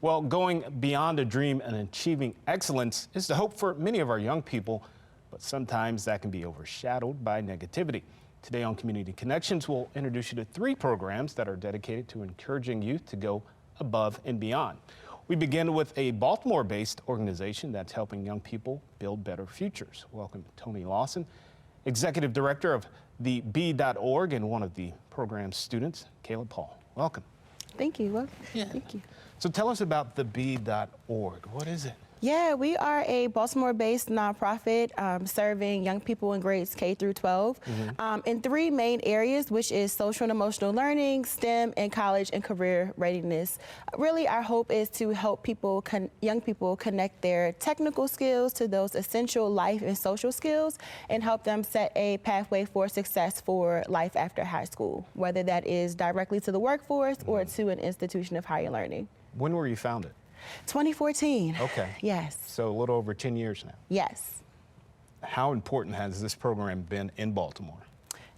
Well, going beyond a dream and achieving excellence is the hope for many of our young people, but sometimes that can be overshadowed by negativity. Today on Community Connections, we'll introduce you to 3 programs that are dedicated to encouraging youth to go above and beyond. We begin with a Baltimore-based organization that's helping young people build better futures. Welcome Tony Lawson, Executive Director of the B.org and one of the program's students, Caleb Paul. Welcome. Thank you. Thank you. So tell us about the B.org. What is it? Yeah, we are a Baltimore-based nonprofit serving young people in grades K through 12 in 3 main areas, which is social and emotional learning, STEM, and college and career readiness. Really, our hope is to help young people connect their technical skills to those essential life and social skills and help them set a pathway for success for life after high school, whether that is directly to the workforce or to an institution of higher learning. When were you founded? 2014. Okay. Yes. So a little over 10 years now. Yes. How important has this program been in Baltimore?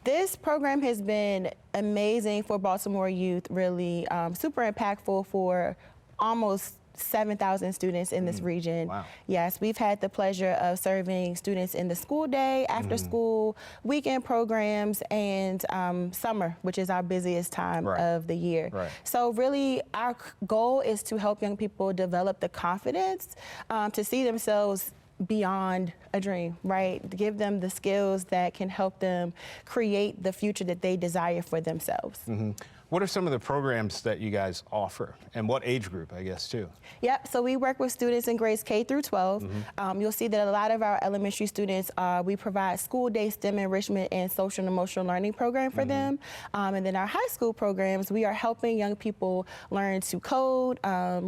This program has been amazing for Baltimore youth, really super impactful for almost 7,000 students in this region. Wow. Yes, we've had the pleasure of serving students in the school day, after school, weekend programs, and summer, which is our busiest time of the year. So really, our goal is to help young people develop the confidence to see themselves beyond a dream, right? Give them the skills that can help them create the future that they desire for themselves. What are some of the programs that you guys offer, and what age group, I guess, too? Yep, so we work with students in grades K through 12. You'll see that a lot of our elementary students, we provide school day STEM enrichment and social and emotional learning program for them. And then our high school programs, we are helping young people learn to code,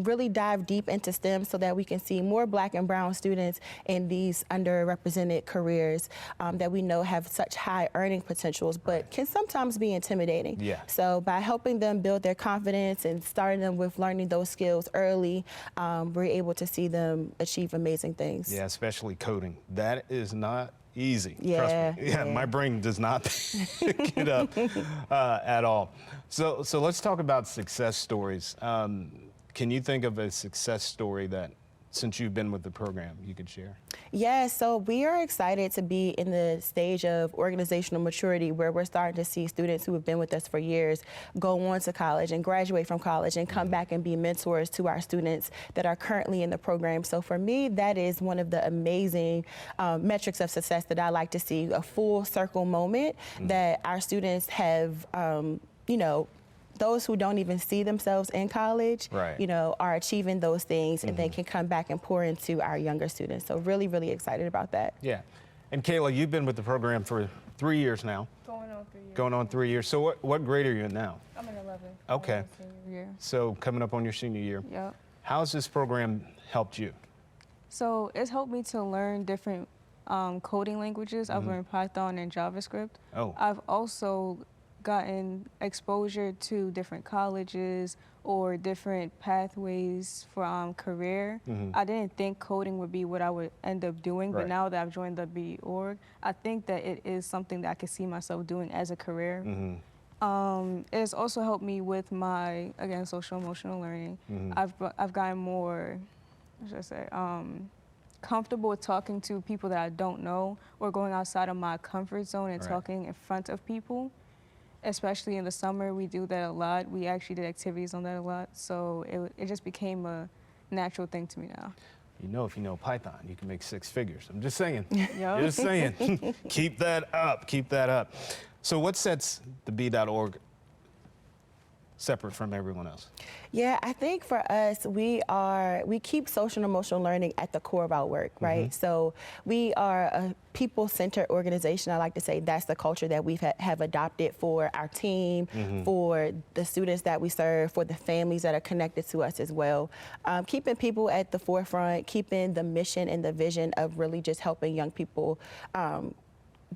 really dive deep into STEM so that we can see more Black and brown students in these underrepresented careers that we know have such high earning potentials, but can sometimes be intimidating. So by helping them build their confidence and starting them with learning those skills early, we're able to see them achieve amazing things. Yeah, especially coding. That is not easy. Trust me. My brain does not pick it up at all. So let's talk about success stories. Can you think of a success story that, since you've been with the program, you could share? Yeah, so we are excited to be in the stage of organizational maturity where we're starting to see students who have been with us for years go on to college and graduate from college and come back and be mentors to our students that are currently in the program. So for me, that is one of the amazing metrics of success that I like to see, a full circle moment that our students have, you know, those who don't even see themselves in college, you know, are achieving those things and then can come back and pour into our younger students. So really, really excited about that. Yeah. And Kayla, you've been with the program for 3 years now. Going on 3 years. Going on 3 years. So what grade are you in now? I'm in 11. Okay. Senior year. So coming up on your senior year. Yep. How has this program helped you? So it's helped me to learn different coding languages. I've learned Python and JavaScript. I've also gotten exposure to different colleges or different pathways for career. I didn't think coding would be what I would end up doing, but now that I've joined the B.org, I think that it is something that I could see myself doing as a career. It's also helped me with my, again, social emotional learning. I've gotten more, what should I say, comfortable with talking to people that I don't know or going outside of my comfort zone and talking in front of people. Especially in the summer, we do that a lot. We actually did activities on that a lot. So it just became a natural thing to me now. You know, if you know Python, you can make 6 figures. I'm just saying. Just saying. Keep that up. Keep that up. So what sets the B.org separate from everyone else? Yeah, I think for us, we keep social and emotional learning at the core of our work, right? So we are a people-centered organization. I like to say that's the culture that we have adopted for our team, for the students that we serve, for the families that are connected to us as well. Keeping people at the forefront, keeping the mission and the vision of really just helping young people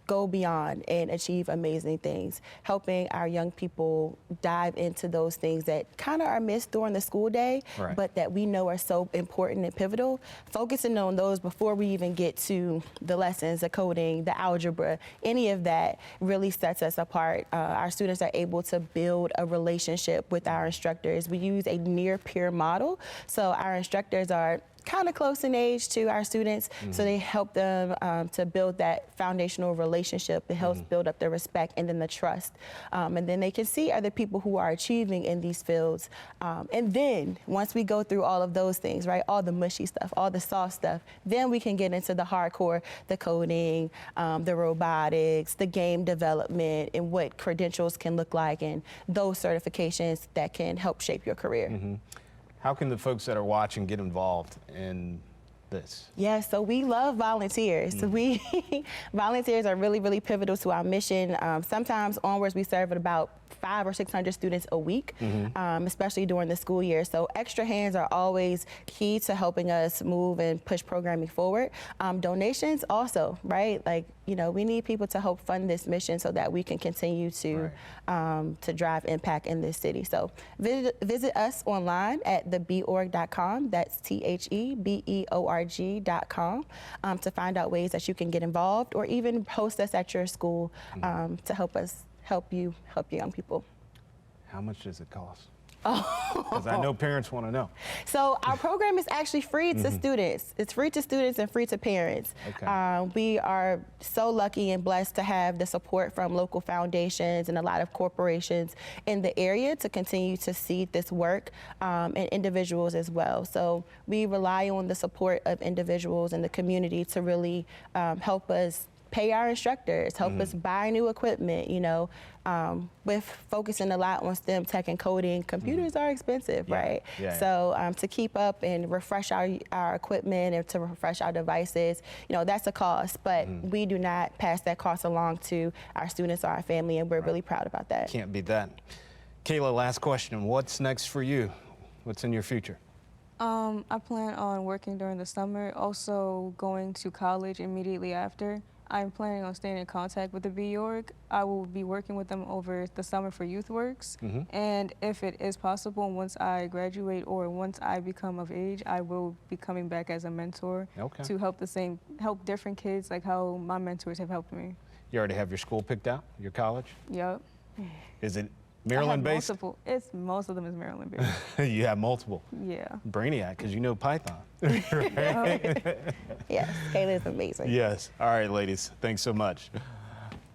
go beyond and achieve amazing things, helping our young people dive into those things that kind of are missed during the school day, but that we know are so important and pivotal, focusing on those before we even get to the lessons, the coding, the algebra, any of that really sets us apart. Our students are able to build a relationship with our instructors. We use a near peer model, so our instructors are kind of close in age to our students, so they help them to build that foundational relationship. It helps build up the respect and then the trust. And then they can see other people who are achieving in these fields. And then once we go through all of those things, right, all the mushy stuff, all the soft stuff, then we can get into the hardcore, the coding, the robotics, the game development, and what credentials can look like, and those certifications that can help shape your career. How can the folks that are watching get involved in this? Yeah, so we love volunteers. Volunteers are really, really pivotal to our mission. Sometimes onwards, we serve at about 500 or 600 students a week, especially during the school year. So extra hands are always key to helping us move and push programming forward. Donations also, right? Like, you know, we need people to help fund this mission so that we can continue to drive impact in this city. So visit us online at thebeorg.com. That's THEBEORG.com to find out ways that you can get involved, or even host us at your school to help you young people. How much does it cost? Because I know parents want to know. So our program is actually free to students. It's free to students and free to parents. We are so lucky and blessed to have the support from local foundations and a lot of corporations in the area to continue to seed this work, and individuals as well. So we rely on the support of individuals in the community to really help us pay our instructors, help us buy new equipment, you know, with focusing a lot on STEM, tech, and coding. Computers are expensive, right? So to keep up and refresh our equipment and to refresh our devices, you know, that's a cost, but we do not pass that cost along to our students or our family, and we're really proud about that. Can't beat that. Kayla, last question. What's next for you? What's in your future? I plan on working during the summer, also going to college immediately after. I'm planning on staying in contact with the BEorg. I will be working with them over the summer for YouthWorks. And if it is possible, once I graduate or once I become of age, I will be coming back as a mentor to help different kids like how my mentors have helped me. You already have your school picked out, your college? Yep. Is it Maryland-based? Most of them is Maryland-based. You have multiple? Yeah. Brainiac, because you know Python. Yes, Kayla is amazing. Yes. All right, ladies. Thanks so much.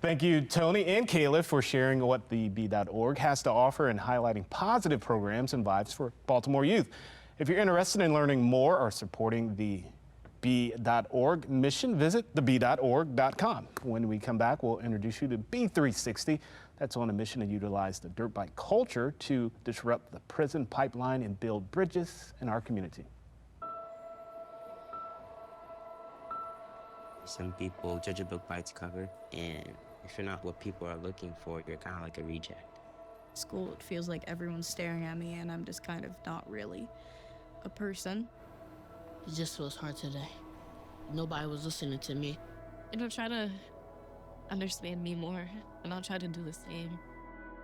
Thank you, Tony and Kayla, for sharing what the B.org has to offer and highlighting positive programs and vibes for Baltimore youth. If you're interested in learning more or supporting the B.org mission, visit theb.org.com. When we come back, we'll introduce you to B360. That's on a mission to utilize the dirt bike culture to disrupt the prison pipeline and build bridges in our community. Some people judge a book by its cover, and if you're not what people are looking for, you're kind of like a reject. School, it feels like everyone's staring at me, and I'm just kind of not really a person. It just feels hard today. Nobody was listening to me. Try to understand me more, and I'll try to do the same.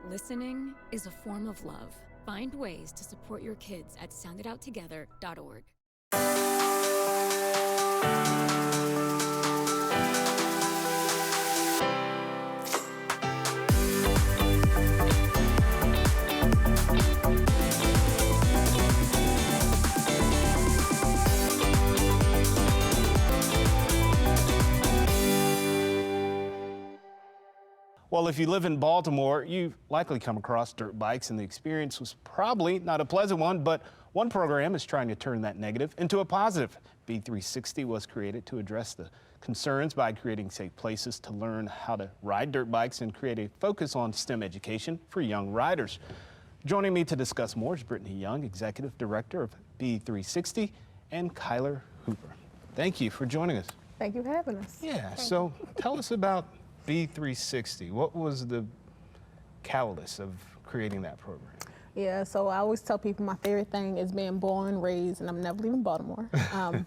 Listening is a form of love. Find ways to support your kids at soundidouttogether.org. Well, if you live in Baltimore, you've likely come across dirt bikes, and the experience was probably not a pleasant one, but one program is trying to turn that negative into a positive. B360 was created to address the concerns by creating safe places to learn how to ride dirt bikes and create a focus on STEM education for young riders. Joining me to discuss more is Brittany Young, Executive Director of B360, and Kyler Hooper. Thank you for joining us. Thank you for having us. Yeah, so tell us about B360. What was the catalyst of creating that program? Yeah, so I always tell people my favorite thing is being born, raised, and I'm never leaving Baltimore.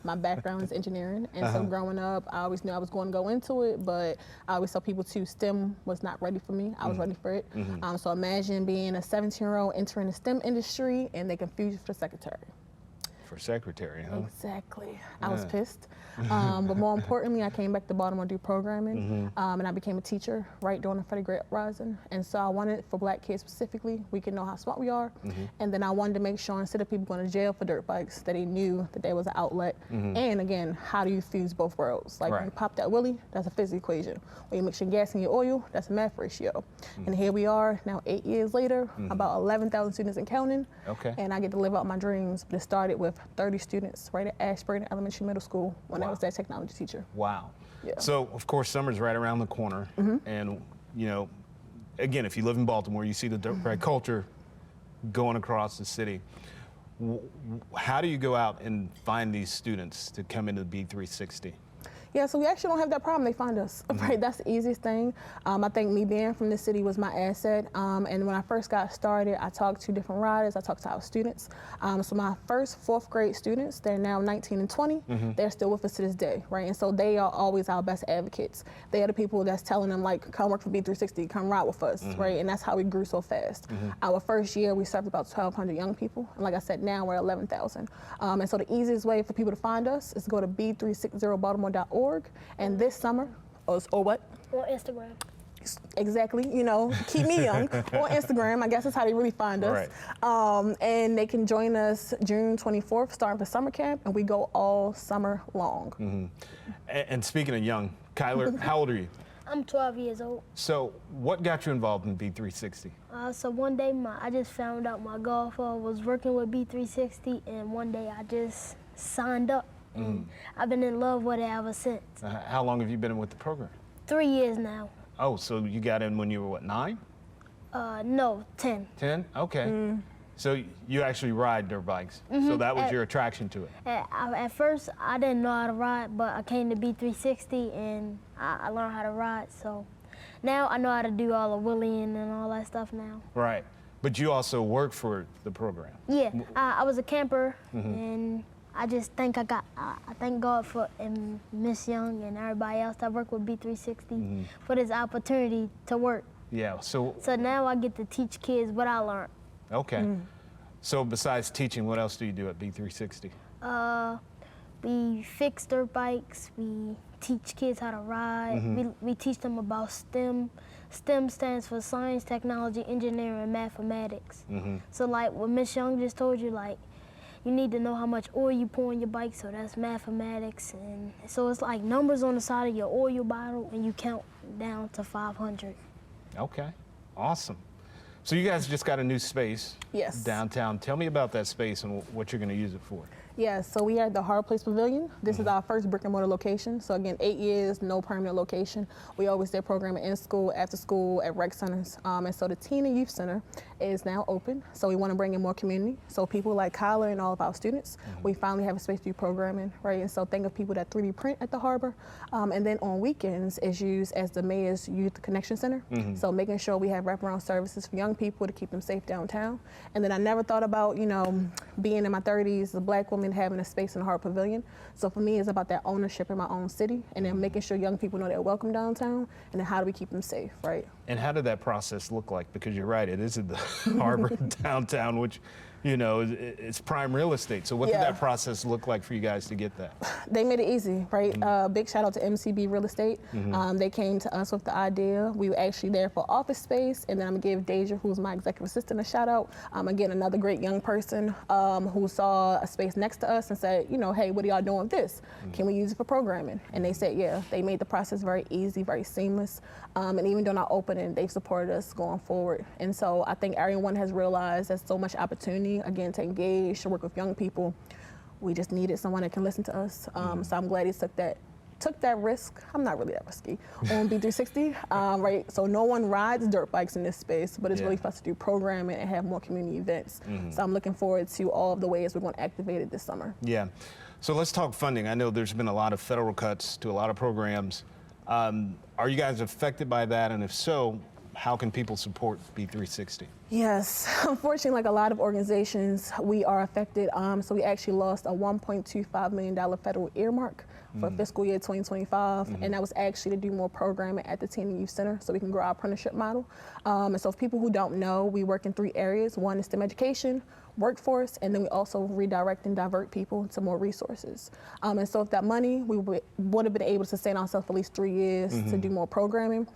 My background is engineering, and so growing up, I always knew I was going to go into it, but I always tell people too, STEM was not ready for me. I was ready for it. So imagine being a 17-year-old entering the STEM industry, and they confuse you for secretary. For secretary, huh? Exactly. I was pissed. But more importantly, I came back to Baltimore to do programming, and I became a teacher right during the Freddie Gray uprising. And so I wanted, for black kids specifically, we can know how smart we are. And then I wanted to make sure, instead of people going to jail for dirt bikes, that they knew that there was an outlet. And again, how do you fuse both worlds? Like when you pop that wheelie, that's a physics equation. When you mix your gas and your oil, that's a math ratio. And here we are now 8 years later, about 11,000 students and counting. And I get to live out my dreams. But it started with 30 students right at Ashburn Elementary Middle School when I was that technology teacher. Wow. Yeah. So, of course, summer's right around the corner. And, you know, again, if you live in Baltimore, you see the dirt bike culture going across the city. How do you go out and find these students to come into the B360? Yeah, so we actually don't have that problem. They find us, right? That's the easiest thing. I think me being from the city was my asset. And when I first got started, I talked to different riders. I talked to our students. So my first 4th grade students, they're now 19 and 20. They're still with us to this day, right? And so they are always our best advocates. They are the people that's telling them, like, come work for B360, come ride with us, right? And that's how we grew so fast. Our first year, we served about 1,200 young people. And like I said, now we're 11,000. And so the easiest way for people to find us is to go to b360baltimore.org. And this summer, or what? Or Instagram. Exactly, you know, keep me young. On Instagram, I guess that's how they really find us. And they can join us June 24th, starting for summer camp, and we go all summer long. And speaking of young, Kyler, how old are you? I'm 12 years old. So what got you involved in B360? So one day I just found out my golfer was working with B360, and one day I just signed up. And I've been in love with it ever since. How long have you been with the program? 3 years now. Oh, so you got in when you were, what, 9? No, 10. 10? Okay. So you actually ride dirt bikes. So that was your attraction to it. At first, I didn't know how to ride, but I came to B360 and I learned how to ride. So now I know how to do all the wheeling and all that stuff now. Right. But you also work for the program. Yeah, I was a camper, and I just think I thank God for Miss Young and everybody else that work with B360 for this opportunity to work. Yeah, so now I get to teach kids what I learned. Okay. So besides teaching, what else do you do at B360? We fix dirt bikes, we teach kids how to ride, we teach them about STEM. STEM stands for science, technology, engineering, and mathematics. So like what Miss Young just told you, like, you need to know how much oil you pour in your bike, so that's mathematics. And so it's like numbers on the side of your oil bottle, and you count down to 500. Okay, awesome. So you guys just got a new space downtown. Tell me about that space and what you're going to use it for. Yeah, so we are at the Hard Place Pavilion. This is our first brick and mortar location. So again, 8 years, no permanent location. We always did programming in school, after school, at rec centers. And so the Teen and Youth Center is now open. So we want to bring in more community. So people like Kyler and all of our students, we finally have a space to do programming, right? And so think of people that 3D print at the harbor. And then on weekends, it's used as the Mayor's Youth Connection Center. So making sure we have wraparound services for young people to keep them safe downtown. And then I never thought about, you know, being in my 30s, a black woman having a space in the Harbor Pavilion. So for me, it's about that ownership in my own city, and then making sure young people know they're welcome downtown, and then how do we keep them safe, right? And how did that process look like? Because you're right, it is at the harbor downtown, which, you know, it's prime real estate. So what did that process look like for you guys to get that? They made it easy, right? Big shout out to MCB Real Estate. They came to us with the idea. We were actually there for office space, and then I'm gonna give Deja, who's my executive assistant, a shout out. Again, another great young person who saw a space next to us and said, you know, hey, what are y'all doing with this? Can we use it for programming? And they said, yeah. They made the process very easy, very seamless. And even during our opening, they've supported us going forward. And so I think everyone has realized there's so much opportunity, again, to engage, to work with young people. We just needed someone that can listen to us. So I'm glad he took that risk. I'm not really that risky on B360, right? So no one rides dirt bikes in this space, but it's really for us to do programming and have more community events. So I'm looking forward to all of the ways we're going to activate it this summer. Yeah. So let's talk funding. I know there's been a lot of federal cuts to a lot of programs. Are you guys affected by that? And if so, how can people support B360? Yes, unfortunately, like a lot of organizations, we are affected. So we actually lost a $1.25 million federal earmark for fiscal year 2025, and that was actually to do more programming at the Teen and Youth Center so we can grow our apprenticeship model. And so for people who don't know, we work in 3 areas. One is STEM education, workforce, and then we also redirect and divert people to more resources. And so if that money, we would have been able to sustain ourselves for at least 3 years to do more programming.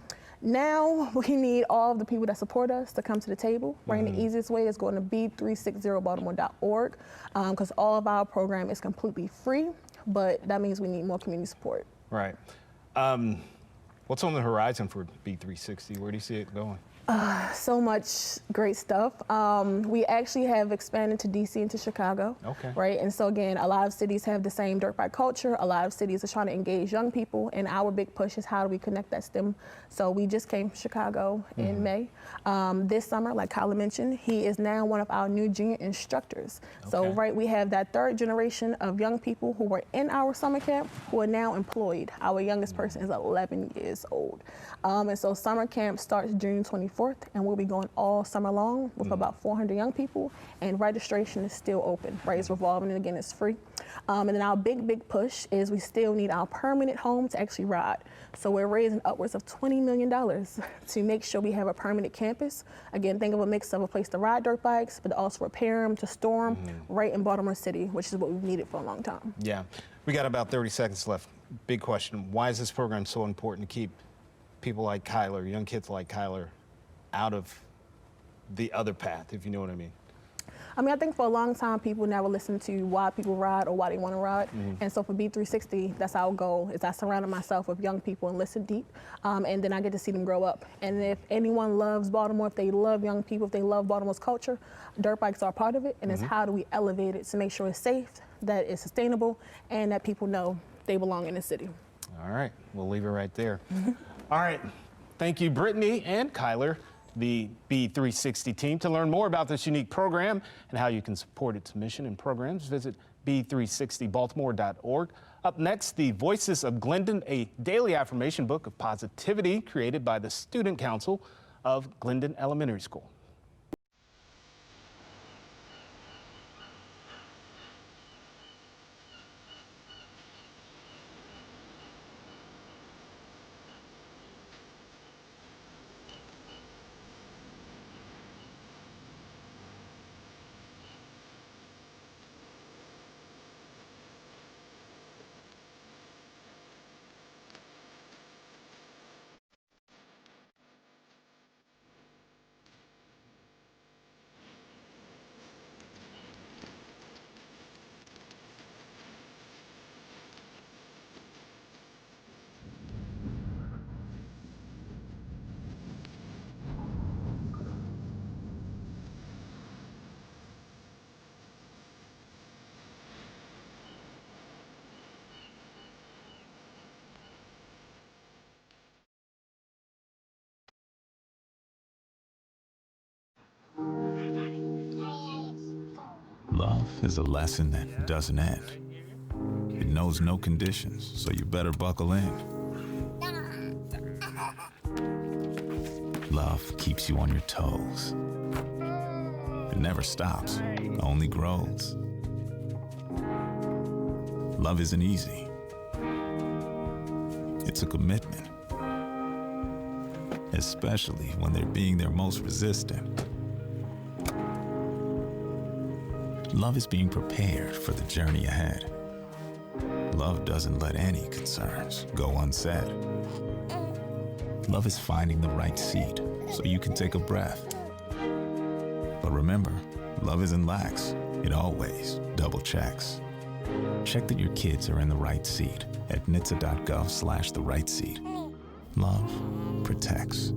Now we need all of the people that support us to come to the table, right? And the easiest way is going to b360baltimore.org because all of our program is completely free, but that means we need more community support. Right. What's on the horizon for B360? Where do you see it going? So much great stuff. We actually have expanded to DC and to Chicago, right? And so again, a lot of cities have the same dirt bike culture. A lot of cities are trying to engage young people, and our big push is how do we connect that STEM. So we just came from Chicago in May. This summer, like Kyla mentioned, he is now one of our new junior instructors. So right, we have that 3rd generation of young people who were in our summer camp who are now employed. Our youngest person is 11 years old. And so summer camp starts June 24th, and we'll be going all summer long with about 400 young people, and registration is still open, right? It's revolving, and again, it's free. And then our big push is we still need our permanent home to actually ride. So we're raising upwards of $20 million to make sure we have a permanent campus. Again, think of a mix of a place to ride dirt bikes, but also repair them, to store them, right in Baltimore City, which is what we've needed for a long time. Yeah, we got about 30 seconds left. Big question, why is this program so important to keep people like Kyler, young kids like Kyler, out of the other path, if you know what I mean? I mean, I think for a long time, people never listen to why people ride or why they want to ride. And so for B360, that's our goal, is I surrounded myself with young people and listen deep. And then I get to see them grow up. And if anyone loves Baltimore, if they love young people, if they love Baltimore's culture, dirt bikes are a part of it. And it's how do we elevate it to make sure it's safe, that it's sustainable, and that people know they belong in the city. All right, we'll leave it right there. All right, thank you, Brittany and Kyler, the B360 team. To learn more about this unique program and how you can support its mission and programs, visit b360baltimore.org. Up next, the Voices of Glendon, a daily affirmation book of positivity created by the Student Council of Glendon Elementary School. Love is a lesson that doesn't end. It knows no conditions, so you better buckle in. Love keeps you on your toes. It never stops, only grows. Love isn't easy. It's a commitment, especially when they're being their most resistant. Love is being prepared for the journey ahead. Love doesn't let any concerns go unsaid. Love is finding the right seat so you can take a breath. But remember, love isn't lax. It always double checks. Check that your kids are in the right seat at nhtsa.gov/the right seat. Love protects.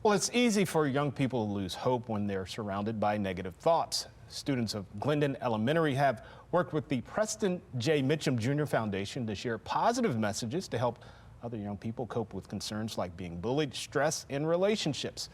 Well, it's easy for young people to lose hope when they're surrounded by negative thoughts. students of Glendon Elementary have worked with the Preston J. Mitchum Jr. Foundation to share positive messages to help other young people cope with concerns like being bullied, stress in relationships.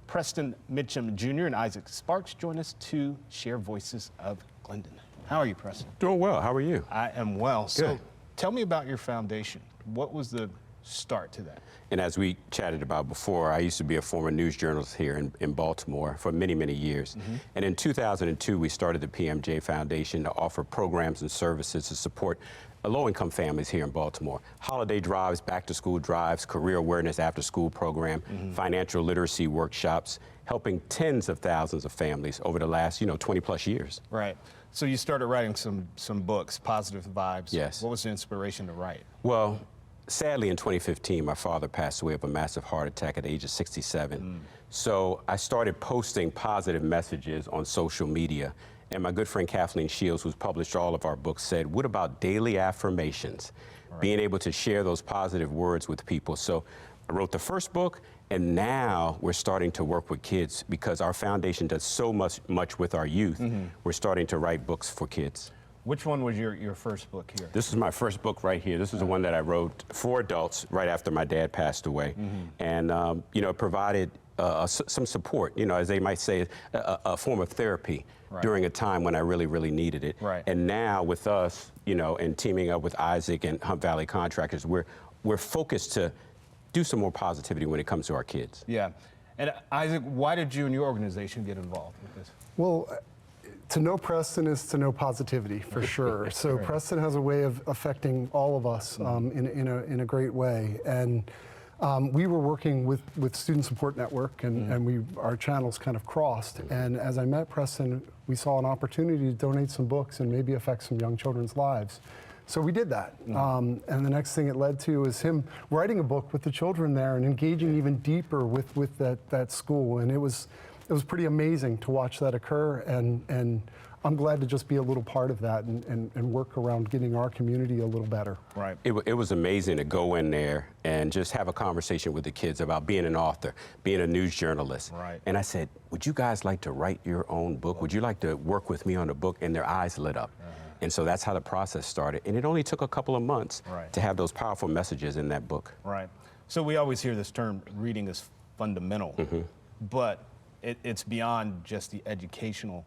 Preston Mitchum Jr. and Isaac Sparks join us to share Voices of Glendon. How are you, Preston? Doing well. How are you? I am well. Good. So tell me about your foundation. What was the start to that? And as we chatted about before, I used to be a former news journalist here in Baltimore for many, many years. And in 2002, we started the PMJ Foundation to offer programs and services to support low-income families here in Baltimore. Holiday drives, back-to-school drives, career awareness after-school program, financial literacy workshops, helping tens of thousands of families over the last, 20-plus years. Right. So you started writing some books, Positive Vibes. Yes. What was the inspiration to write? Well, sadly, in 2015, my father passed away of a massive heart attack at the age of 67. So I started posting positive messages on social media. And my good friend Kathleen Shields, who's published all of our books, said, what about daily affirmations? Right. Being able to share those positive words with people. So I wrote the first book, and now we're starting to work with kids because our foundation does so much with our youth. We're starting to write books for kids. Which one was your first book here? This is my first book right here. This is the one that I wrote for adults right after my dad passed away. And, it provided some support, as they might say, a form of therapy during a time when I really, really needed it. Right. And now with us, and teaming up with Isaac and Hunt Valley Contractors, we're focused to do some more positivity when it comes to our kids. Yeah. And Isaac, why did you and your organization get involved with this? Well, to know Preston is to know positivity, for sure. So right. Preston has a way of affecting all of us in a great way. And we were working with Student Support Network, and our channels kind of crossed. And as I met Preston, we saw an opportunity to donate some books and maybe affect some young children's lives. So we did that. And the next thing it led to was him writing a book with the children there and engaging even deeper with that school. And it was pretty amazing to watch that occur, and I'm glad to just be a little part of that and work around getting our community a little better. Right. It was amazing to go in there and just have a conversation with the kids about being an author, being a news journalist. Right. And I said, would you guys like to write your own book? Would you like to work with me on a book? And their eyes lit up. And so that's how the process started. And it only took a couple of months to have those powerful messages in that book. Right. So we always hear this term, reading is fundamental, but it's beyond just the educational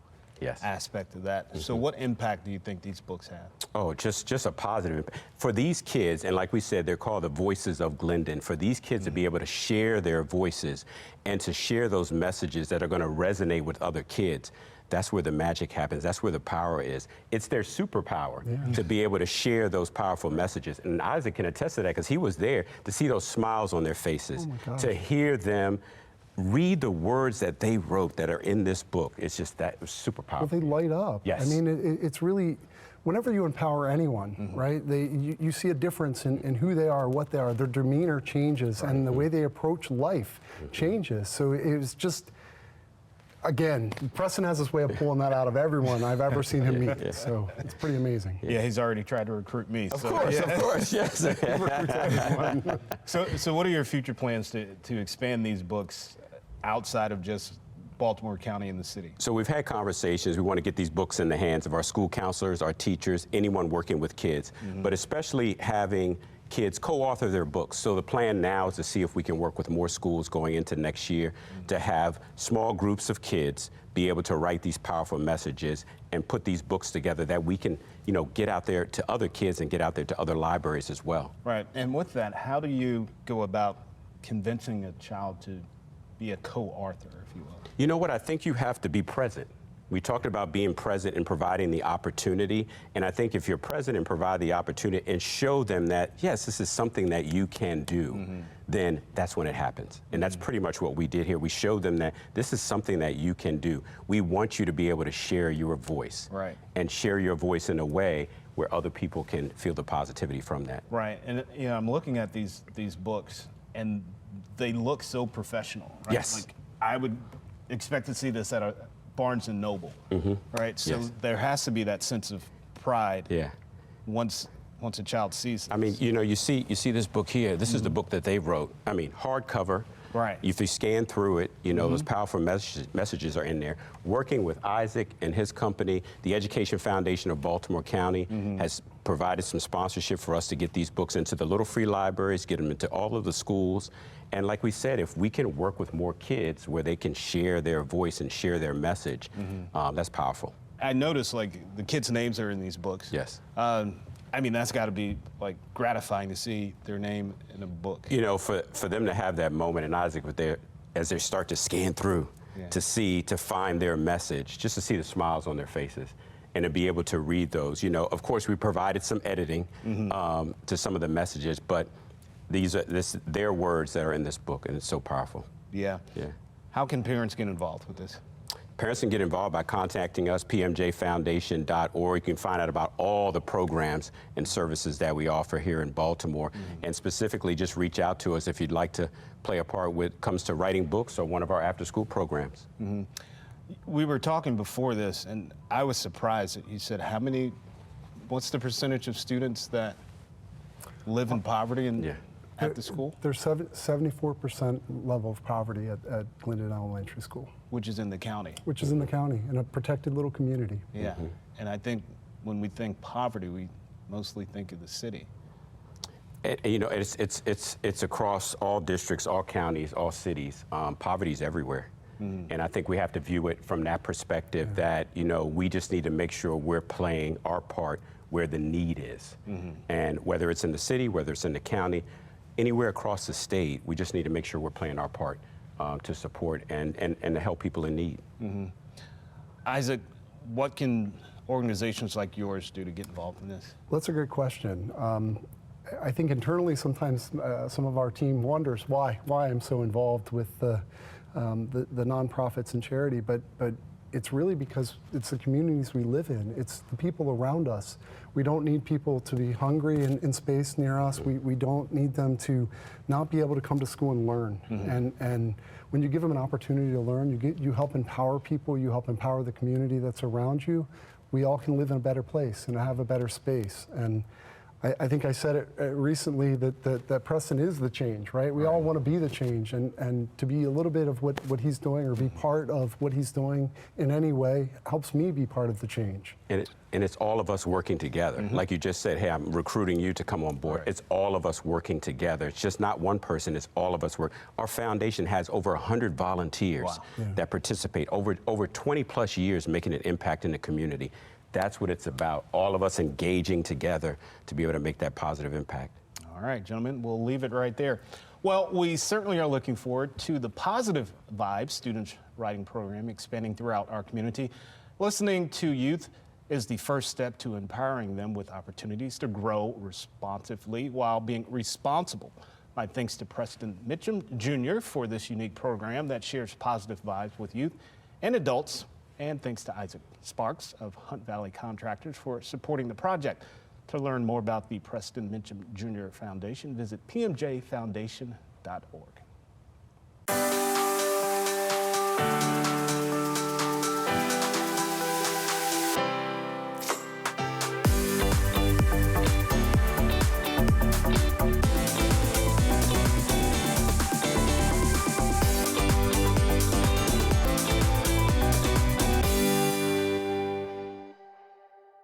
aspect of that. So what impact do you think these books have? Oh, just a positive impact. For these kids, and like we said, they're called the Voices of Glendon, for these kids to be able to share their voices and to share those messages that are going to resonate with other kids, that's where the magic happens. That's where the power is. It's their superpower to be able to share those powerful messages. And Isaac can attest to that because he was there to see those smiles on their faces, to hear them read the words that they wrote that are in this book. It's just that it was super powerful. Well, they light up. Yes. I mean, it's really, whenever you empower anyone, right, you see a difference in who they are, what they are. Their demeanor changes, and the way they approach life changes. So it was just, again, Preston has this way of pulling that out of everyone I've ever seen him meet. So it's pretty amazing. Yeah, he's already tried to recruit me. Of course, yes. So what are your future plans to expand these books outside of just Baltimore County and the city? So we've had conversations. We want to get these books in the hands of our school counselors, our teachers, anyone working with kids, but especially having kids co-author their books. So the plan now is to see if we can work with more schools going into next year to have small groups of kids be able to write these powerful messages and put these books together that we can, get out there to other kids and get out there to other libraries as well. Right. And with that, how do you go about convincing a child to be a co-author, if you will? You know what? I think you have to be present. We talked about being present and providing the opportunity. And I think if you're present and provide the opportunity and show them that, yes, this is something that you can do, then that's when it happens. And that's pretty much what we did here. We showed them that this is something that you can do. We want you to be able to share your voice. Right. And share your voice in a way where other people can feel the positivity from that. Right. And I'm looking at these books, and they look so professional. Right? Yes. Like, I would expect to see this at a Barnes and Noble, right? So there has to be that sense of pride. Yeah. Once a child sees this. I mean, you see this book here. This is the book that they wrote. I mean, hardcover, Right. If you scan through it, you know, those powerful messages are in there. Working with Isaac and his company, the Education Foundation of Baltimore County has provided some sponsorship for us to get these books into the little free libraries, get them into all of the schools. And like we said, if we can work with more kids where they can share their voice and share their message, that's powerful. I noticed, like, the kids' names are in these books. Yes. I mean, that's got to be, like, gratifying to see their name in a book. You know, for them to have that moment in Isaac with as they start to scan through, to find their message, just to see the smiles on their faces and to be able to read those. You know, of course, we provided some editing to some of the messages, but they're words that are in this book, and it's so powerful. Yeah. How can parents get involved with this? Parents can get involved by contacting us, pmjfoundation.org. You can find out about all the programs and services that we offer here in Baltimore. And specifically, just reach out to us if you'd like to play a part when it comes to writing books or one of our after-school programs. We were talking before this, and I was surprised that you said what's the percentage of students that live in poverty at the school? There's 74% level of poverty at Glendon Elementary School. Which is in the county. Which is in the county, in a protected little community. Yeah, and I think when we think poverty, we mostly think of the city. You know, it's across all districts, all counties, all cities. Poverty is everywhere. And I think we have to view it from that perspective that, you know, we just need to make sure we're playing our part where the need is. And whether it's in the city, whether it's in the county, anywhere across the state, we just need to make sure we're playing our part to support and to help people in need. Isaac, what can organizations like yours do to get involved in this? Well, that's a great question. I think internally sometimes some of our team wonders why I'm so involved with the nonprofits and charity, but it's really because it's the communities we live in. It's the people around us. We don't need people to be hungry in space near us. We don't need them to not be able to come to school and learn. And when you give them an opportunity to learn, you help empower people, you help empower the community that's around you. We all can live in a better place and have a better space. And I think I said it recently that Preston is the change, right? We all want to be the change, and to be a little bit of what he's doing or be part of what he's doing in any way helps me be part of the change. And it's all of us working together. Like you just said, hey, I'm recruiting you to come on board. It's all of us working together. It's just not one person, it's all of us work. Our foundation has over 100 volunteers that participate, over 20 plus years making an impact in the community. That's what it's about, all of us engaging together to be able to make that positive impact. All right, gentlemen, we'll leave it right there. Well, we certainly are looking forward to the Positive Vibes Student Writing Program expanding throughout our community. Listening to youth is the first step to empowering them with opportunities to grow responsively while being responsible. My thanks to Preston Mitchum Jr. for this unique program that shares positive vibes with youth and adults. And thanks to Isaac Sparks of Hunt Valley Contractors for supporting the project. To learn more about the Preston Mitchum Jr. Foundation, visit pmjfoundation.org.